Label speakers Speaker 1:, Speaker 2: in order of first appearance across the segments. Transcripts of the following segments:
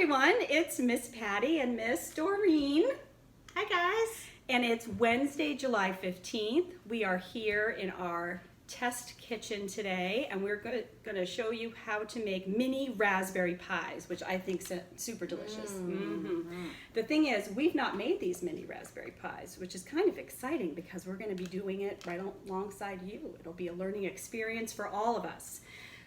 Speaker 1: everyone, it's Miss Patty and Miss Doreen.
Speaker 2: Hi guys.
Speaker 1: And it's Wednesday, July 15th. We are here in our test kitchen today, and we're going to show you how to make mini raspberry pies, which I think is super delicious. The thing is, we've not made these mini raspberry pies, which is kind of exciting because we're going to be doing it right alongside you. It'll be a learning experience for all of us.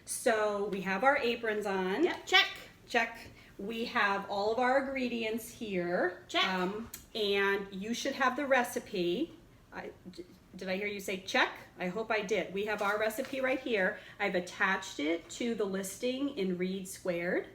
Speaker 1: So we have our aprons on.
Speaker 2: Yep, check.
Speaker 1: Check. We have all of our ingredients here.
Speaker 2: Check.
Speaker 1: And you should have the recipe. Did I hear you say check? I hope I did. We have our recipe right here. I've attached it to the listing in Read Squared.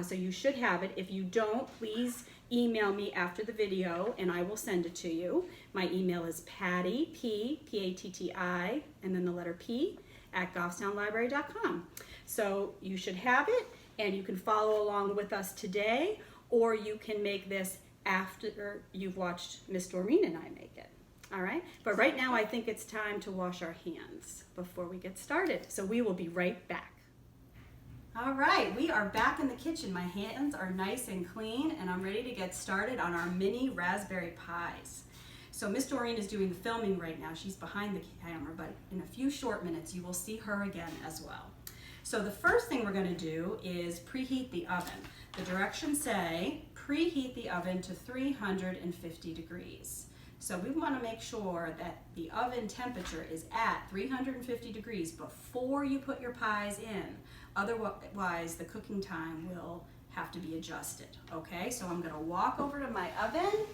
Speaker 1: So you should have it. If you don't, please email me after the video and I will send it to you. My email is Patty, P-A-T-T-I, and then the letter P, @goffstownlibrary.com. So you should have it, and you can follow along with us today, or you can make this after you've watched Miss Doreen and I make it. All right, but right now I think it's time to wash our hands before we get started. So we will be right back. All right, we are back in the kitchen. My hands are nice and clean, and I'm ready to get started on our mini raspberry pies. So Miss Doreen is doing the filming right now. She's behind the camera, but in a few short minutes you will see her again as well. So the first thing we're going to do is preheat the oven. The directions say preheat the oven to 350 degrees. So we want to make sure that the oven temperature is at 350 degrees before you put your pies in. Otherwise, the cooking time will have to be adjusted. Okay, so I'm going to walk over to my oven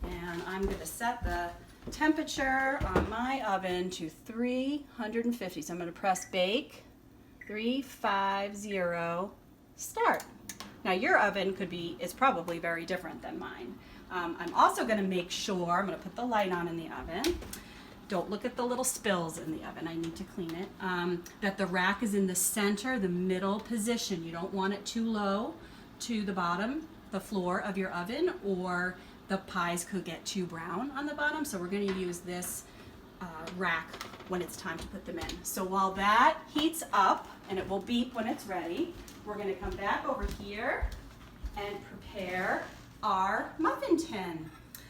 Speaker 1: and I'm going to set the temperature on my oven to 350. So I'm going to press bake, 350, start. Now your oven is probably very different than mine. I'm also going to make sure, I'm going to put the light on in the oven. Don't look at the little spills in the oven, I need to clean it. That the rack is in the center, the middle position. You don't want it too low to the bottom, the floor of your oven, or the pies could get too brown on the bottom. So we're going to use this rack when it's time to put them in. So while that heats up, and it will beep when it's ready, we're going to come back over here and prepare our muffin tin.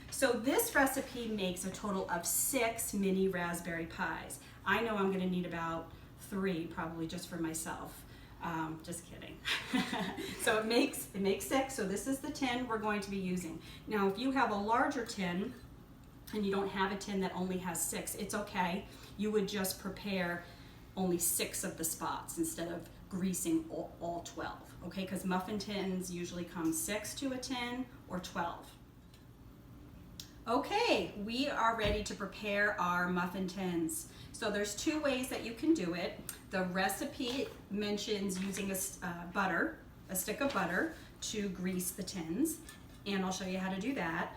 Speaker 1: So this recipe makes a total of 6 mini raspberry pies. I know I'm going to need about 3, probably just for myself. Just kidding. So it makes 6. So this is the tin we're going to be using. Now, if you have a larger tin and you don't have a tin that only has 6, it's okay. You would just prepare only 6 of the spots instead of greasing all 12. Okay, because muffin tins usually come 6 to a tin or 12. Okay, we are ready to prepare our muffin tins. So there's 2 ways that you can do it. The recipe mentions using a stick of butter to grease the tins, and I'll show you how to do that.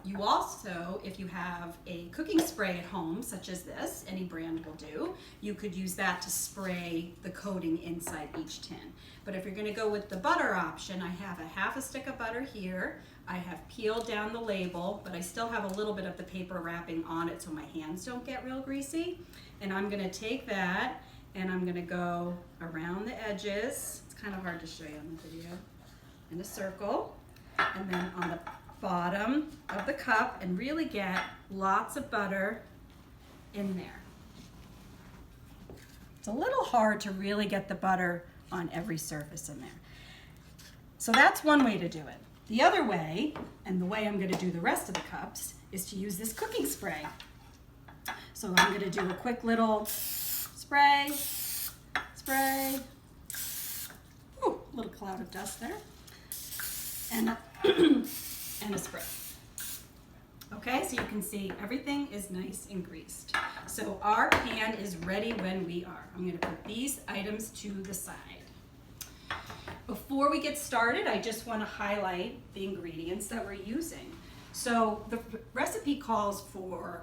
Speaker 1: You also, if you have a cooking spray at home, such as this, any brand will do, you could use that to spray the coating inside each tin. But if you're going to go with the butter option, I have a half a stick of butter here. I have peeled down the label, but I still have a little bit of the paper wrapping on it so my hands don't get real greasy. And I'm going to take that and I'm going to go around the edges. It's kind of hard to show you on the video. In a circle, and then on the bottom of the cup, and really get lots of butter in there. It's a little hard to really get the butter on every surface in there. So that's one way to do it. The other way, and the way I'm going to do the rest of the cups, is to use this cooking spray. So I'm going to do a quick little spray, ooh, little cloud of dust there, and a spray. Okay, so you can see everything is nice and greased. So our pan is ready when we are. I'm going to put these items to the side. Before we get started, I just want to highlight the ingredients that we're using. So the recipe calls for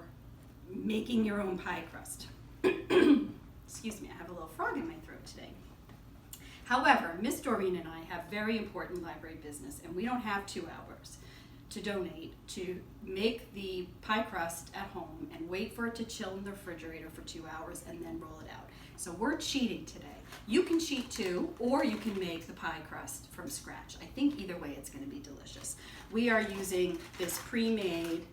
Speaker 1: making your own pie crust. Excuse me, I have a little frog in my throat today. However, Miss Doreen and I have very important library business, and we don't have 2 hours to donate to make the pie crust at home and wait for it to chill in the refrigerator for 2 hours and then roll it out. So we're cheating today. You can cheat too, or you can make the pie crust from scratch. I think either way it's going to be delicious. We are using this pre-made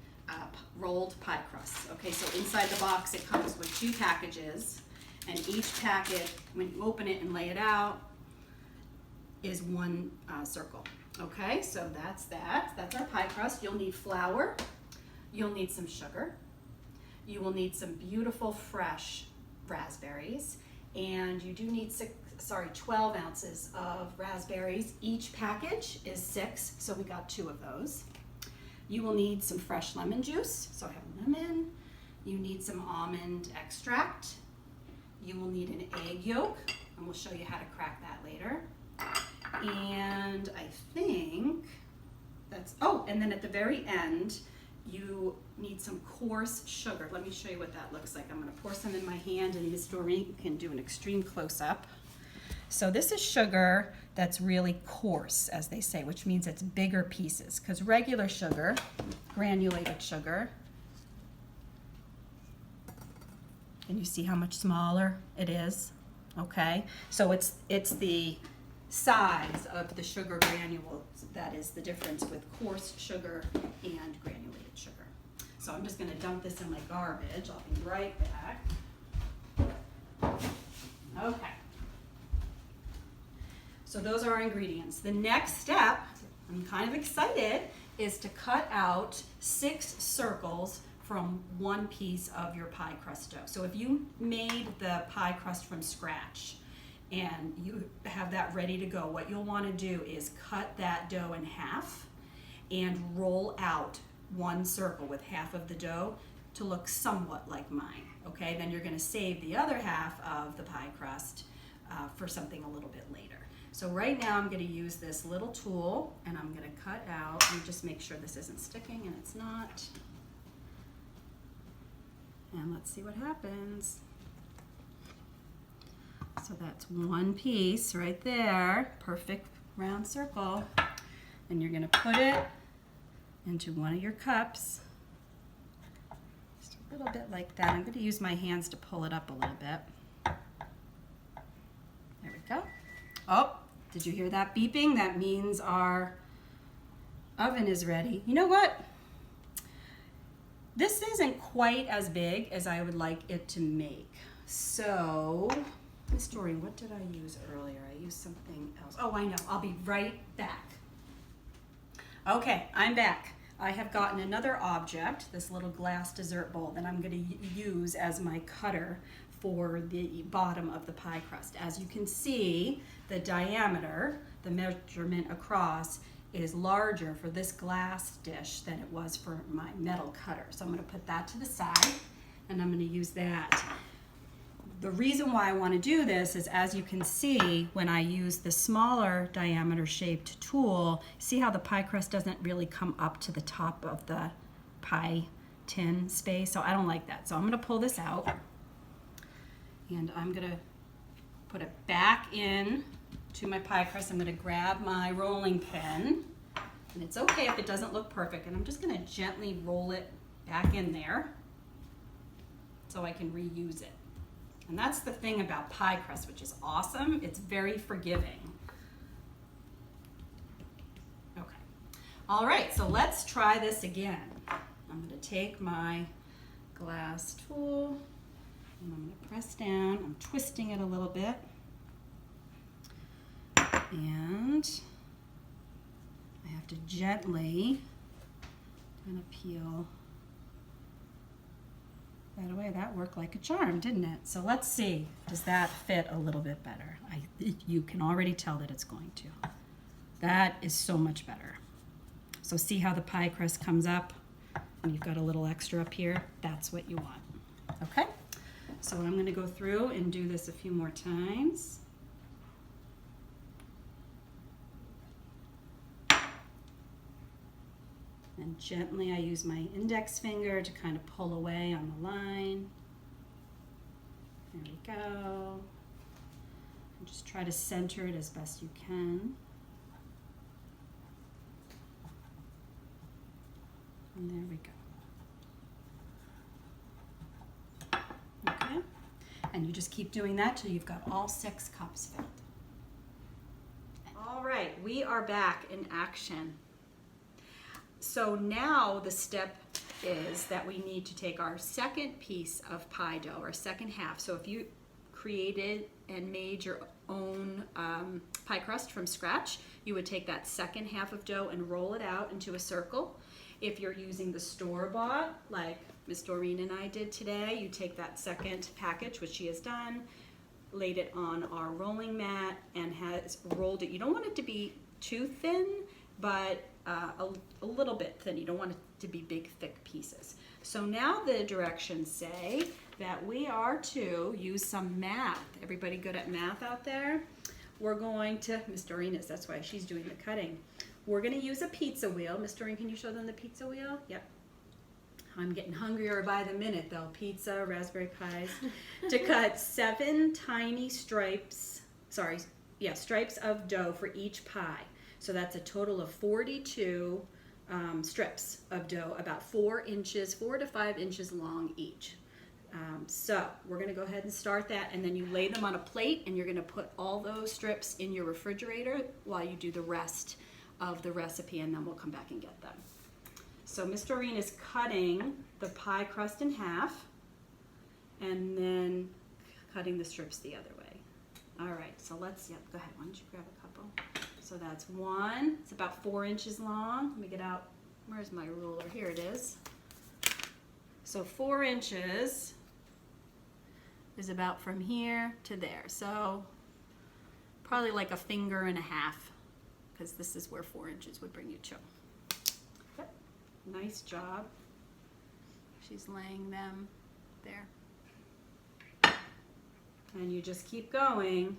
Speaker 1: rolled pie crust. Okay, so inside the box it comes with 2 packages, and each packet, when you open it and lay it out, is 1 circle. Okay, so that's that. That's our pie crust. You'll need flour. You'll need some sugar. You will need some beautiful fresh raspberries, and you do need 12 ounces of raspberries. Each package is 6, so we got 2 of those. You will need some fresh lemon juice, so I have lemon. You need some almond extract. You will need an egg yolk, and we'll show you how to crack that later. And I think that's, oh, and then at the very end, you need some coarse sugar. Let me show you what that looks like. I'm going to pour some in my hand, and Miss Doreen can do an extreme close-up. So this is sugar that's really coarse, as they say, which means it's bigger pieces, because regular sugar, granulated sugar, and you see how much smaller it is, okay? So it's the size of the sugar granules that is the difference with coarse sugar and granulated sugar. So I'm just going to dump this in my garbage. I'll be right back. Okay. So those are our ingredients. The next step, I'm kind of excited, is to cut out 6 circles from 1 piece of your pie crust dough. So if you made the pie crust from scratch and you have that ready to go, what you'll want to do is cut that dough in half and roll out 1 circle with half of the dough to look somewhat like mine. Okay, then you're going to save the other half of the pie crust for something a little bit later. So right now I'm going to use this little tool, and I'm going to cut out and just make sure this isn't sticking, and it's not. And let's see what happens. So that's 1 piece right there, perfect round circle. And you're going to put it into one of your cups, just a little bit like that. I'm going to use my hands to pull it up a little bit. There we go. Oh, did you hear that beeping? That means our oven is ready. You know what? This isn't quite as big as I would like it to make. So, Miss Doreen, what did I use earlier? I used something else. Oh, I know. I'll be right back. Okay, I'm back. I have gotten another object, this little glass dessert bowl, that I'm going to use as my cutter for the bottom of the pie crust. As you can see, the diameter, the measurement across, is larger for this glass dish than it was for my metal cutter. So I'm going to put that to the side, and I'm going to use that. The reason why I want to do this is, as you can see, when I use the smaller diameter shaped tool, see how the pie crust doesn't really come up to the top of the pie tin space? So I don't like that. So I'm going to pull this out, and I'm going to put it back in to my pie crust. I'm going to grab my rolling pin, and it's okay if it doesn't look perfect, and I'm just going to gently roll it back in there so I can reuse it. And that's the thing about pie crust, which is awesome. It's very forgiving. Okay. All right, so let's try this again. I'm going to take my glass tool, and I'm going to press down. I'm twisting it a little bit. And I have to gently kind of peel that away. That worked like a charm, didn't it? So let's see, does that fit a little bit better? You can already tell that it's going to. That is so much better. So see how the pie crust comes up and you've got a little extra up here? That's what you want. Okay, so I'm going to go through and do this a few more times. And gently I use my index finger to kind of pull away on the line. There we go. And just try to center it as best you can. And there we go. Okay. And again, you just keep doing that till you've got all 6 cups filled. All right, we are back in action. So now the step is that we need to take our second piece of pie dough, or second half. So if you created and made your own pie crust from scratch, you would take that second half of dough and roll it out into a circle. If you're using the store-bought, like Miss Doreen and I did today, you take that second package, which she has done, laid it on our rolling mat, and has rolled it. You don't want it to be too thin, but a little bit thin. You don't want it to be big, thick pieces. So now the directions say that we are to use some math. Everybody good at math out there? We're going to, Miss Doreen is, that's why she's doing the cutting. We're going to use a pizza wheel. Miss Doreen, can you show them the pizza wheel? Yep. I'm getting hungrier by the minute though. Pizza, raspberry pies. To cut 7 tiny stripes, stripes of dough for each pie. So that's a total of 42 strips of dough, about 4 to 5 inches long each. So we're going to go ahead and start that, and then you lay them on a plate, and you're going to put all those strips in your refrigerator while you do the rest of the recipe, and then we'll come back and get them. So Miss Doreen is cutting the pie crust in half and then cutting the strips the other way. All right, so let's, go ahead, why don't you grab a couple? So that's 1, it's about 4 inches long. Let me get out, where's my ruler? Here it is. So 4 inches is about from here to there. So probably like a finger and a half, because this is where 4 inches would bring you to. Yep. Nice job. She's laying them there. And you just keep going.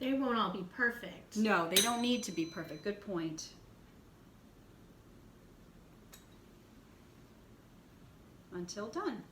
Speaker 2: They won't all be perfect.
Speaker 1: No, they don't need to be perfect. Good point. Until done.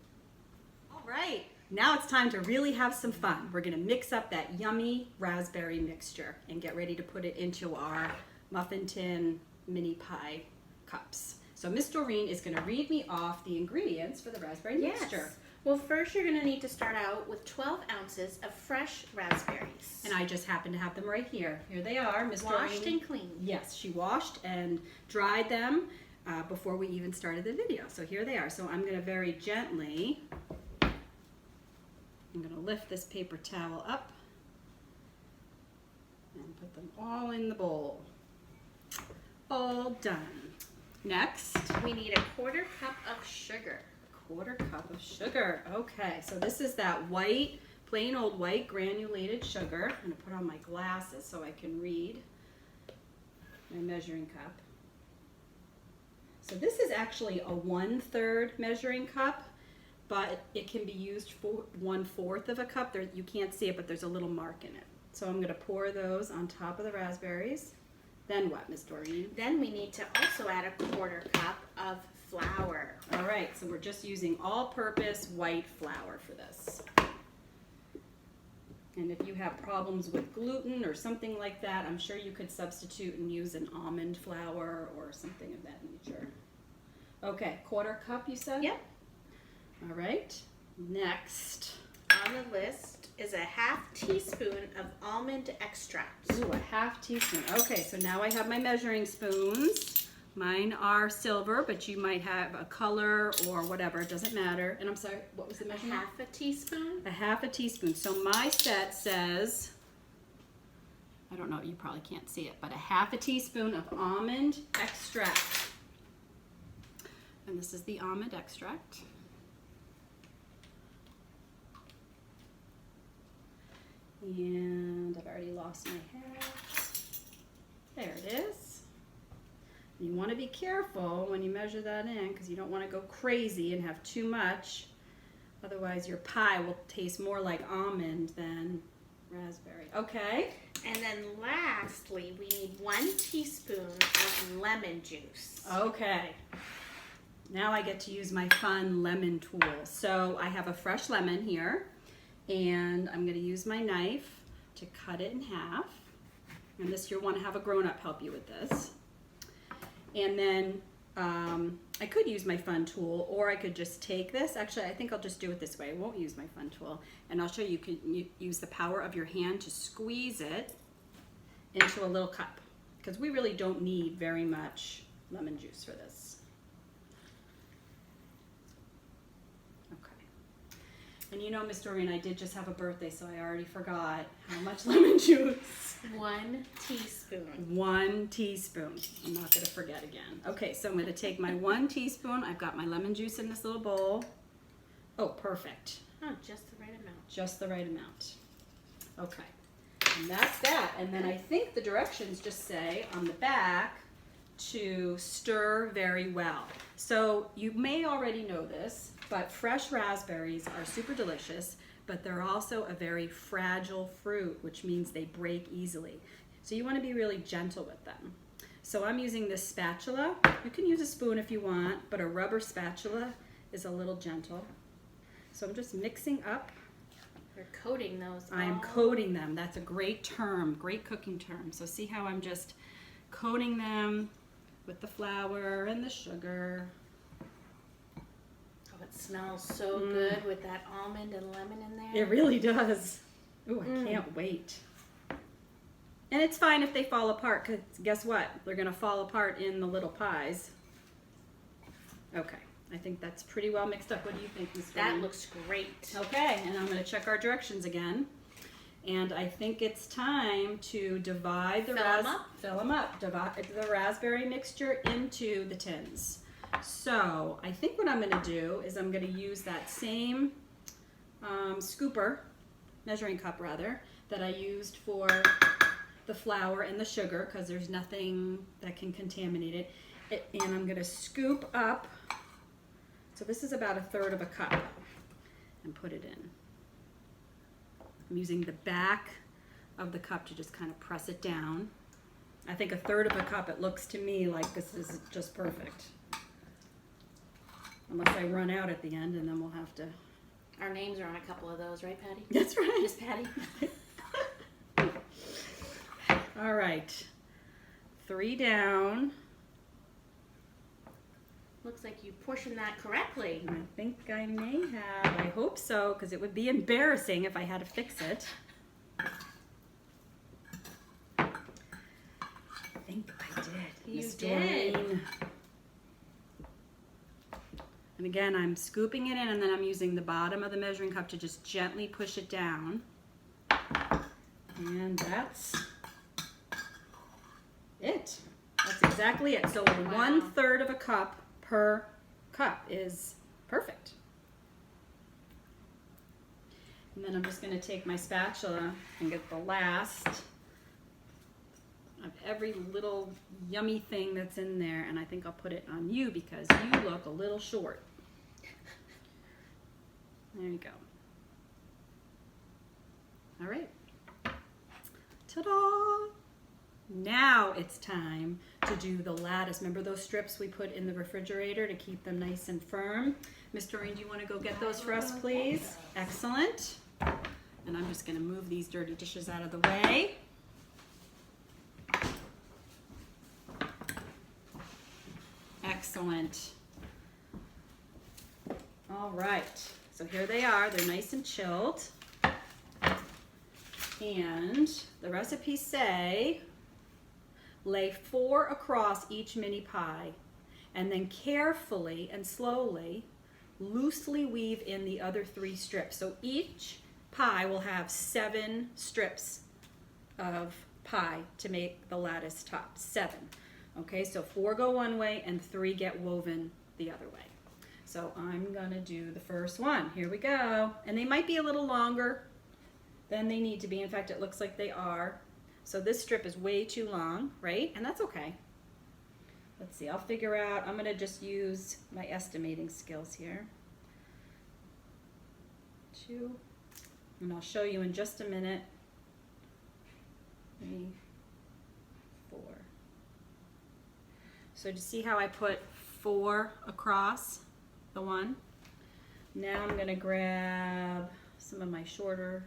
Speaker 1: All right, now it's time to really have some fun. We're gonna mix up that yummy raspberry mixture and get ready to put it into our muffin tin mini pie cups. So Miss Doreen is gonna read me off the ingredients for the raspberry mixture.
Speaker 2: Well, first you're gonna need to start out with 12 ounces of fresh raspberries.
Speaker 1: And I just happen to have them right here. Here they are, Miss Doreen.
Speaker 2: Washed and cleaned.
Speaker 1: Yes, she washed and dried them before we even started the video. So here they are. So I'm gonna very gently, I'm gonna lift this paper towel up and put them all in the bowl. All done. Next,
Speaker 2: we need a 1/4 cup of sugar.
Speaker 1: 1/4 cup of sugar. Okay, so this is that white, plain old white granulated sugar. I'm gonna put on my glasses so I can read my measuring cup. So this is actually a 1/3 measuring cup, but it can be used for 1/4 of a cup. There, you can't see it, but there's a little mark in it. So I'm gonna pour those on top of the raspberries. Then what, Miss Doreen?
Speaker 2: Then we need to also add a 1/4 cup of flour.
Speaker 1: All right, so we're just using all-purpose white flour for this. And if you have problems with gluten or something like that, I'm sure you could substitute and use an almond flour or something of that nature. Okay, 1/4 cup you said?
Speaker 2: Yep.
Speaker 1: All right, next.
Speaker 2: On the list is a 1/2 teaspoon of almond extract.
Speaker 1: Ooh, a 1/2 teaspoon. Okay, so now I have my measuring spoons. Mine are silver, but you might have a color or whatever, it doesn't matter. And I'm sorry, what was the measurement?
Speaker 2: 1/2 teaspoon.
Speaker 1: A 1/2 teaspoon. So my set says, I don't know, you probably can't see it, but a 1/2 teaspoon of almond extract. And this is the almond extract. And I've already lost my hat. There it is. You want to be careful when you measure that in because you don't want to go crazy and have too much. Otherwise your pie will taste more like almond than raspberry. Okay.
Speaker 2: And then lastly, we need 1 teaspoon of lemon juice.
Speaker 1: Okay. Now I get to use my fun lemon tool. So I have a fresh lemon here, and I'm going to use my knife to cut it in half. And this, you'll want to have a grown-up help you with this. And then I could use my fun tool, or I could just take this. Actually, I think I'll just do it this way. I won't use my fun tool. And I'll show you, you can use the power of your hand to squeeze it into a little cup, because we really don't need very much lemon juice for this. Okay. And you know, Miss Doreen, I did just have a birthday, so I already forgot how much lemon juice.
Speaker 2: 1 teaspoon.
Speaker 1: 1 teaspoon. I'm not going to forget again. Okay, so I'm going to take my 1 teaspoon. I've got my lemon juice in this little bowl. Oh, perfect.
Speaker 2: Oh, just the right amount.
Speaker 1: Just the right amount. Okay, and that's that. And then I think the directions just say on the back to stir very well. So you may already know this, but fresh raspberries are super delicious, but they're also a very fragile fruit, which means they break easily. So you want to be really gentle with them. So I'm using this spatula. You can use a spoon if you want, but a rubber spatula is a little gentle. So I'm just mixing up.
Speaker 2: We're coating those.
Speaker 1: I'm coating them. That's a great term, great cooking term. So see how I'm just coating them with the flour and the sugar.
Speaker 2: Oh, it smells so good with that almond and lemon in there.
Speaker 1: It really does. Ooh, I can't wait. And it's fine if they fall apart, because guess what? They're going to fall apart in the little pies. Okay, I think that's pretty well mixed up. What do you think, Ms.
Speaker 2: That
Speaker 1: Green?
Speaker 2: looks great.
Speaker 1: Okay, and I'm going to check our directions again. And I think it's time to divide the fill them up. Divide the raspberry mixture into the tins. So I think what I'm going to do is I'm going to use that same measuring cup rather, that I used for the flour and the sugar, because there's nothing that can contaminate it. And I'm going to scoop up. So this is about 1/3 of a cup, and put it in. I'm using the back of the cup to just kind of press it down. I think 1/3 of a cup, it looks to me like this is just perfect. Unless I run out at the end, and then we'll have to.
Speaker 2: Our names are on a couple of those, right, Patty?
Speaker 1: That's right.
Speaker 2: Just Patty.
Speaker 1: All right. 3 down.
Speaker 2: Looks like you portioned that correctly.
Speaker 1: I think I may have. I hope so, because it would be embarrassing if I had to fix it. I think I did.
Speaker 2: You
Speaker 1: Miss
Speaker 2: did.
Speaker 1: Doreen. And again, I'm scooping it in, and then I'm using the bottom of the measuring cup to just gently push it down. And that's it. That's exactly it. So 1/3 of a cup per cup is perfect. And then I'm just going to take my spatula and get the last of every little yummy thing that's in there, and I think I'll put it on you because you look a little short. There you go. All right. Ta-da! Now it's time to do the lattice. Remember those strips we put in the refrigerator to keep them nice and firm? Miss Doreen, do you want to go get those for us, please? Excellent. And I'm just going to move these dirty dishes out of the way. Excellent. All right. So here they are. They're nice and chilled. And the recipes say lay 4 across each mini pie, and then carefully and slowly loosely weave in the other 3 strips. So each pie will have 7 strips of pie to make the lattice top. 7. Okay, so 4 go one way and 3 get woven the other way. So I'm gonna do the first one. Here we go. And they might be a little longer than they need to be. In fact, it looks like they are. So this strip is way too long, right? And that's okay. Let's see, I'll figure out, I'm gonna just use my estimating skills here. 2, and I'll show you in just a minute. 3, 4. So do you see how I put 4 across the one? Now I'm gonna grab some of my shorter,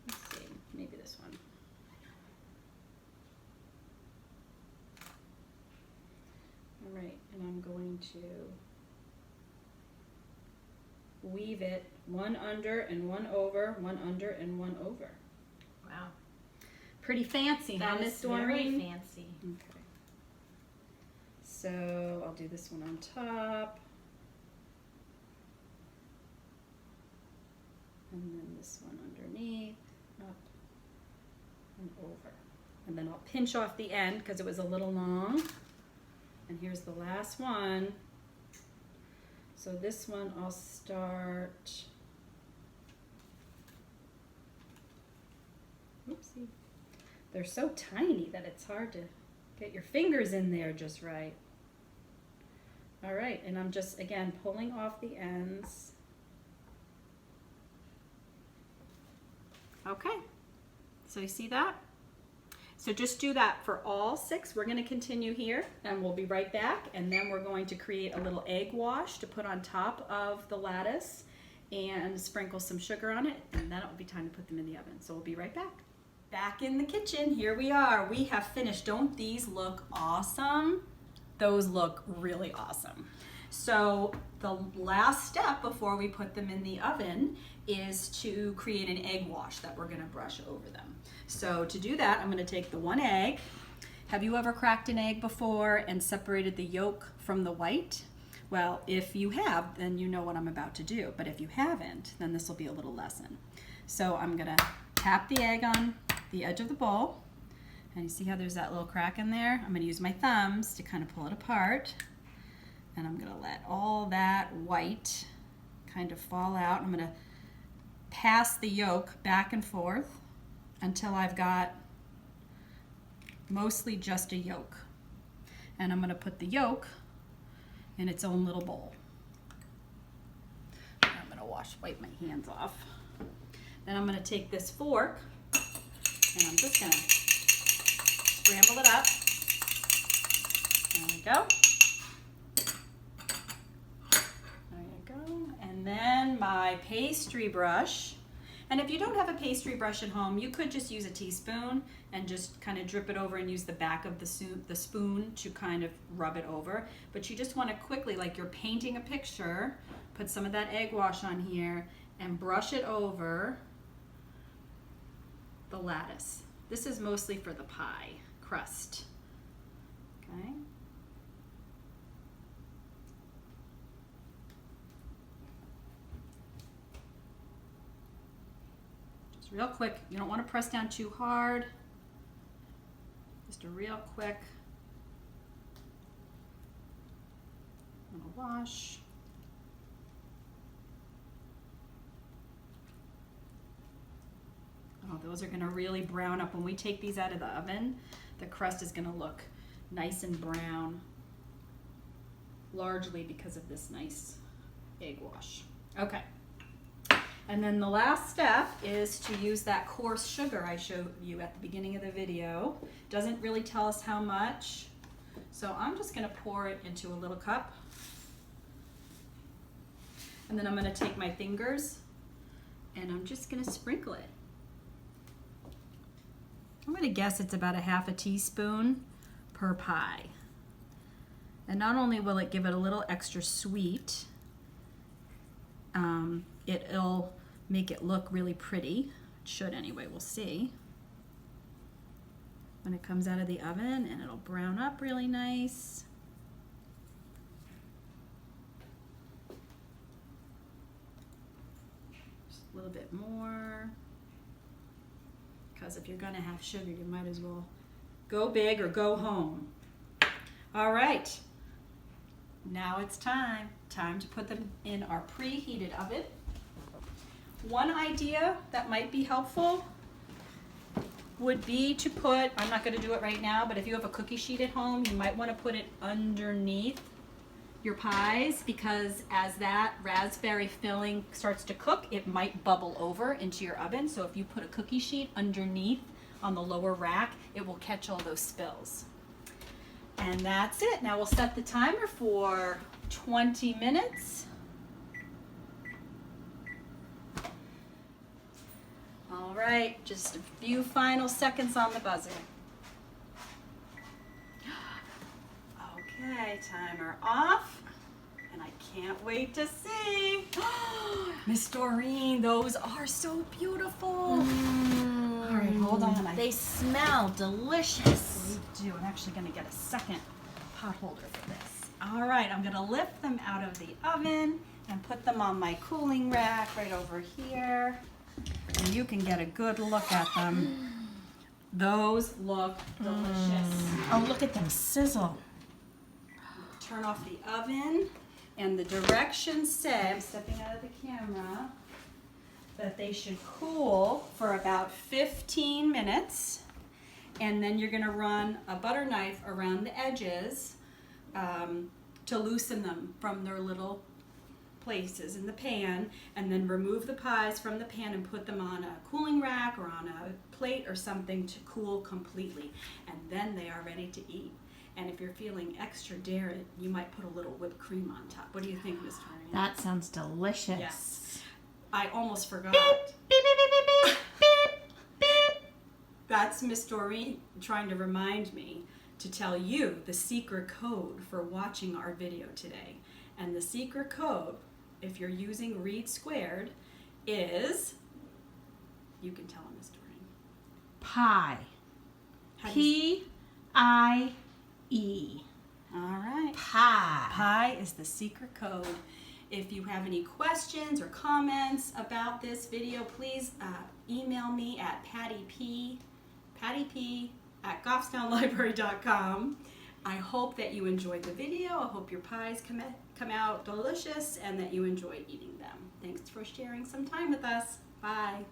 Speaker 1: let's see, maybe this one. going to weave it one under and one over, one under and one over.
Speaker 2: Wow.
Speaker 1: Pretty fancy, huh,
Speaker 2: That
Speaker 1: Miss
Speaker 2: is very
Speaker 1: Doreen?
Speaker 2: fancy.
Speaker 1: Okay. So I'll do this one on top. And then this one underneath, up and over. And then I'll pinch off the end because it was a little long. And here's the last one. So this one I'll start, oopsie. They're so tiny that it's hard to get your fingers in there just right. All right, and I'm just, again, pulling off the ends. Okay, so you see that? So just do that for all 6. We're going to continue here, and we'll be right back, and then we're going to create a little egg wash to put on top of the lattice and sprinkle some sugar on it, and then it will be time to put them in the oven. So we'll be right back. Back in the kitchen, here we are. We have finished. Don't these look awesome? Those look really awesome. So the last step before we put them in the oven is to create an egg wash that we're gonna brush over them. So to do that, I'm gonna take the 1 egg. Have you ever cracked an egg before and separated the yolk from the white? Well, if you have, then you know what I'm about to do. But if you haven't, then this will be a little lesson. So I'm gonna tap the egg on the edge of the bowl. And you see how there's that little crack in there? I'm gonna use my thumbs to kind of pull it apart. And I'm gonna let all that white kind of fall out. I'm gonna pass the yolk back and forth until I've got mostly just a yolk. And I'm gonna put the yolk in its own little bowl. I'm gonna wipe my hands off. Then I'm gonna take this fork and I'm just gonna scramble it up. There we go. There you go. And then my pastry brush. And if you don't have a pastry brush at home, you could just use a teaspoon and just kind of drip it over and use the back of the spoon to kind of rub it over. But you just want to quickly, like you're painting a picture, put some of that egg wash on here and brush it over the lattice. This is mostly for the pie crust. Okay. Just real quick. You don't want to press down too hard. Just a real quick little wash. Oh, those are going to really brown up. When we take these out of the oven, the crust is going to look nice and brown, largely because of this nice egg wash. Okay. And then the last step is to use that coarse sugar I showed you at the beginning of the video. Doesn't really tell us how much. So I'm just going to pour it into a little cup. And then I'm going to take my fingers and I'm just going to sprinkle it. I'm going to guess it's about a half a teaspoon per pie. And not only will it give it a little extra sweet, it'll make it look really pretty. It should anyway, we'll see. When it comes out of the oven, and it'll brown up really nice. Just a little bit more. Because if you're gonna have sugar, you might as well go big or go home. All right, now it's time to put them in our preheated oven. One idea that might be helpful would be to put, I'm not gonna do it right now, but if you have a cookie sheet at home, you might wanna put it underneath your pies, because as that raspberry filling starts to cook, it might bubble over into your oven. So if you put a cookie sheet underneath on the lower rack, it will catch all those spills. And that's it. Now we'll set the timer for 20 minutes. All right, just a few final seconds on the buzzer. Okay, timer off. And I can't wait to see. Miss Doreen, those are so beautiful. All right, hold on.
Speaker 2: They smell delicious.
Speaker 1: They do. I'm actually going to get a second pot holder for this. All right, I'm going to lift them out of the oven and put them on my cooling rack right over here. And you can get a good look at them. Those look delicious.
Speaker 2: Oh, look at them sizzle.
Speaker 1: Turn off the oven, and the directions say, I'm stepping out of the camera, that they should cool for about 15 minutes, and then you're gonna run a butter knife around the edges to loosen them from their little places in the pan, and then remove the pies from the pan and put them on a cooling rack or on a plate or something to cool completely, and then they are ready to eat. And if you're feeling extra daring, you might put a little whipped cream on top. What do you think, Miss Doreen?
Speaker 2: That sounds delicious.
Speaker 1: Yes. I almost forgot.
Speaker 2: Beep, beep, beep, beep, beep, beep.
Speaker 1: That's Miss Doreen trying to remind me to tell you the secret code for watching our video today. And the secret code, if you're using Read Squared, is, you can tell them, Miss Doreen.
Speaker 2: Pie.
Speaker 1: How do you-
Speaker 2: P-I-E.
Speaker 1: All right.
Speaker 2: Pie.
Speaker 1: Pie is the secret code. If you have any questions or comments about this video, please email me at pattyp at goffstownlibrary.com. I hope that you enjoyed the video. I hope your pies come out delicious and that you enjoy eating them. Thanks for sharing some time with us. Bye.